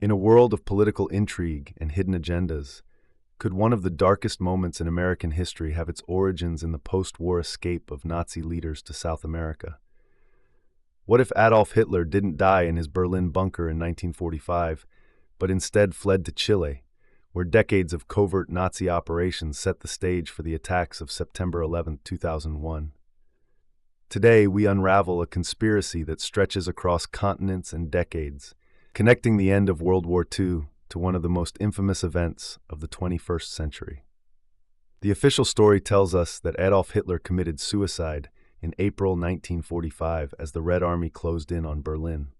In a world of political intrigue and hidden agendas, could one of the darkest moments in American history have its origins in the post-war escape of Nazi leaders to South America? What if Adolf Hitler didn't die in his Berlin bunker in 1945, but instead fled to Chile, where decades of covert Nazi operations set the stage for the attacks of September 11, 2001? Today, we unravel a conspiracy that stretches across continents and decades, connecting the end of World War II to one of the most infamous events of the 21st century. The official story tells us that Adolf Hitler committed suicide in April 1945 as the Red Army closed in on Berlin.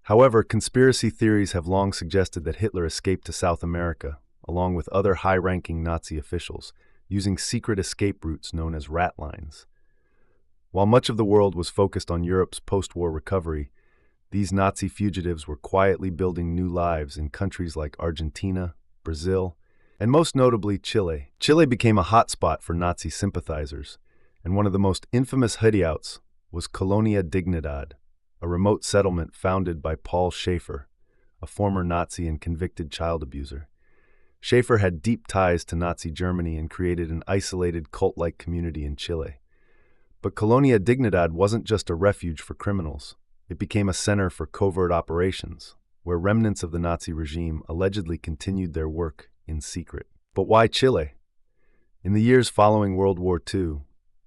However, conspiracy theories have long suggested that Hitler escaped to South America, along with other high-ranking Nazi officials, using secret escape routes known as rat lines. While much of the world was focused on Europe's post-war recovery, these Nazi fugitives were quietly building new lives in countries like Argentina, Brazil, and most notably Chile. Chile became a hotspot for Nazi sympathizers, and one of the most infamous hideouts was Colonia Dignidad, a remote settlement founded by Paul Schaefer, a former Nazi and convicted child abuser. Schaefer had deep ties to Nazi Germany and created an isolated cult-like community in Chile. But Colonia Dignidad wasn't just a refuge for criminals. It became a center for covert operations, where remnants of the Nazi regime allegedly continued their work in secret. But why Chile? In the years following World War II,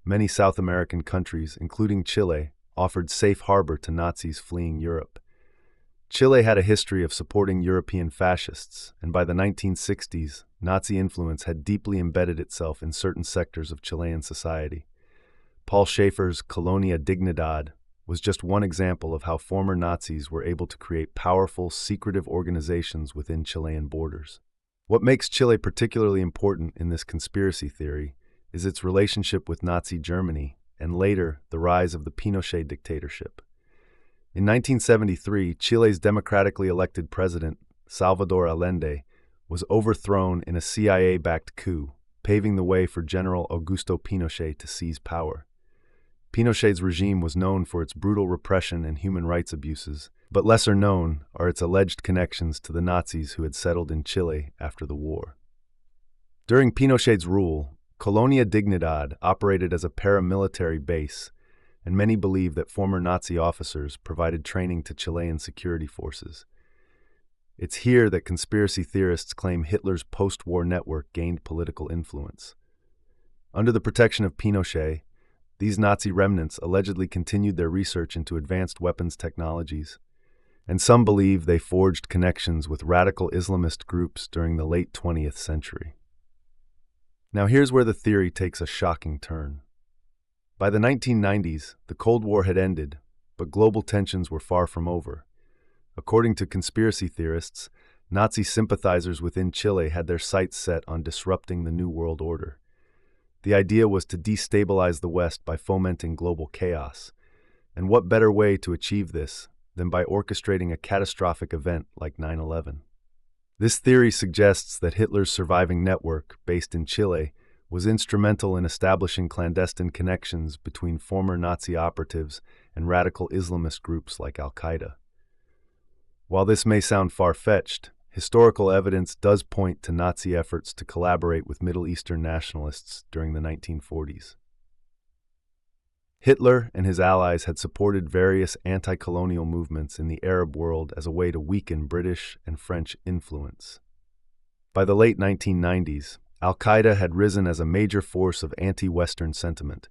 many South American countries, including Chile, offered safe harbor to Nazis fleeing Europe. Chile had a history of supporting European fascists, and by the 1960s, Nazi influence had deeply embedded itself in certain sectors of Chilean society. Paul Schaefer's Colonia Dignidad was just one example of how former Nazis were able to create powerful, secretive organizations within Chilean borders. What makes Chile particularly important in this conspiracy theory is its relationship with Nazi Germany and later the rise of the Pinochet dictatorship. In 1973, Chile's democratically elected president, Salvador Allende, was overthrown in a CIA-backed coup, paving the way for General Augusto Pinochet to seize power. Pinochet's regime was known for its brutal repression and human rights abuses, but lesser known are its alleged connections to the Nazis who had settled in Chile after the war. During Pinochet's rule, Colonia Dignidad operated as a paramilitary base, and many believe that former Nazi officers provided training to Chilean security forces. It's here that conspiracy theorists claim Hitler's post-war network gained political influence. Under the protection of Pinochet, these Nazi remnants allegedly continued their research into advanced weapons technologies, and some believe they forged connections with radical Islamist groups during the late 20th century. Now here's where the theory takes a shocking turn. By the 1990s, the Cold War had ended, but global tensions were far from over. According to conspiracy theorists, Nazi sympathizers within Chile had their sights set on disrupting the New World Order. The idea was to destabilize the West by fomenting global chaos. And what better way to achieve this than by orchestrating a catastrophic event like 9/11? This theory suggests that Hitler's surviving network, based in Chile, was instrumental in establishing clandestine connections between former Nazi operatives and radical Islamist groups like Al-Qaeda. While this may sound far-fetched, historical evidence does point to Nazi efforts to collaborate with Middle Eastern nationalists during the 1940s. Hitler and his allies had supported various anti-colonial movements in the Arab world as a way to weaken British and French influence. By the late 1990s, Al-Qaeda had risen as a major force of anti-Western sentiment,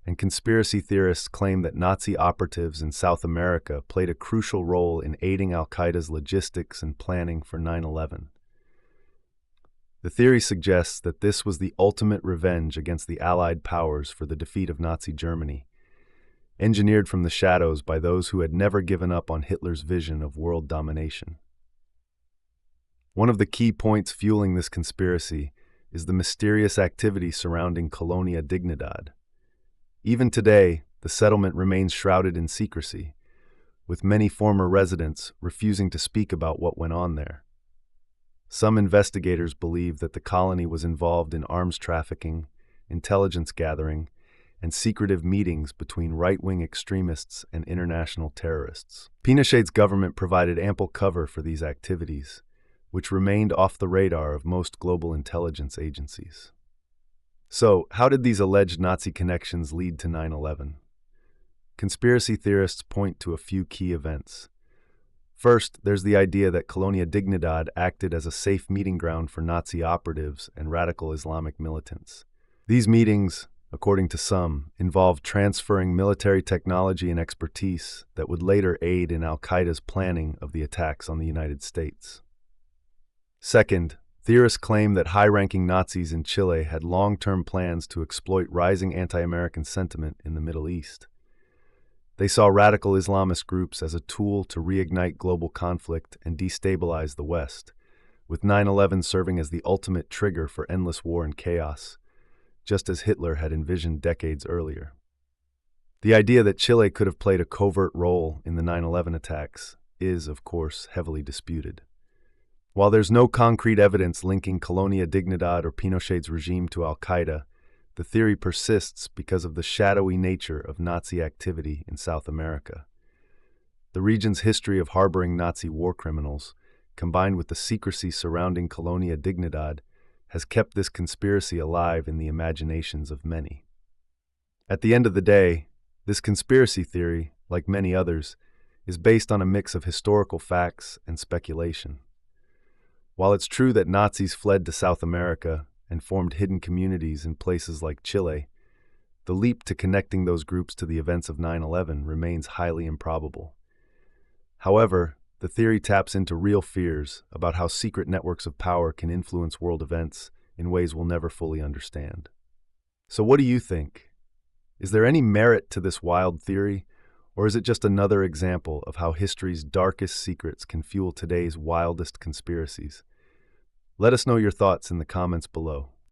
and conspiracy theorists claim that Nazi operatives in South America played a crucial role in aiding Al-Qaeda's logistics and planning for 9/11. The theory suggests that this was the ultimate revenge against the Allied powers for the defeat of Nazi Germany, engineered from the shadows by those who had never given up on Hitler's vision of world domination. One of the key points fueling this conspiracy is the mysterious activity surrounding Colonia Dignidad. Even today, the settlement remains shrouded in secrecy, with many former residents refusing to speak about what went on there. Some investigators believe that the colony was involved in arms trafficking, intelligence gathering, and secretive meetings between right-wing extremists and international terrorists. Pinochet's government provided ample cover for these activities, which remained off the radar of most global intelligence agencies. So, how did these alleged Nazi connections lead to 9/11? Conspiracy theorists point to a few key events. First, there's the idea that Colonia Dignidad acted as a safe meeting ground for Nazi operatives and radical Islamic militants. These meetings, according to some, involved transferring military technology and expertise that would later aid in al-Qaeda's planning of the attacks on the United States. Second, theorists claim that high-ranking Nazis in Chile had long-term plans to exploit rising anti-American sentiment in the Middle East. They saw radical Islamist groups as a tool to reignite global conflict and destabilize the West, with 9/11 serving as the ultimate trigger for endless war and chaos, just as Hitler had envisioned decades earlier. The idea that Chile could have played a covert role in the 9/11 attacks is, of course, heavily disputed. While there's no concrete evidence linking Colonia Dignidad or Pinochet's regime to al-Qaeda, the theory persists because of the shadowy nature of Nazi activity in South America. The region's history of harboring Nazi war criminals, combined with the secrecy surrounding Colonia Dignidad, has kept this conspiracy alive in the imaginations of many. At the end of the day, this conspiracy theory, like many others, is based on a mix of historical facts and speculation. While it's true that Nazis fled to South America and formed hidden communities in places like Chile, the leap to connecting those groups to the events of 9/11 remains highly improbable. However, the theory taps into real fears about how secret networks of power can influence world events in ways we'll never fully understand. So what do you think? Is there any merit to this wild theory, or is it just another example of how history's darkest secrets can fuel today's wildest conspiracies? Let us know your thoughts in the comments below.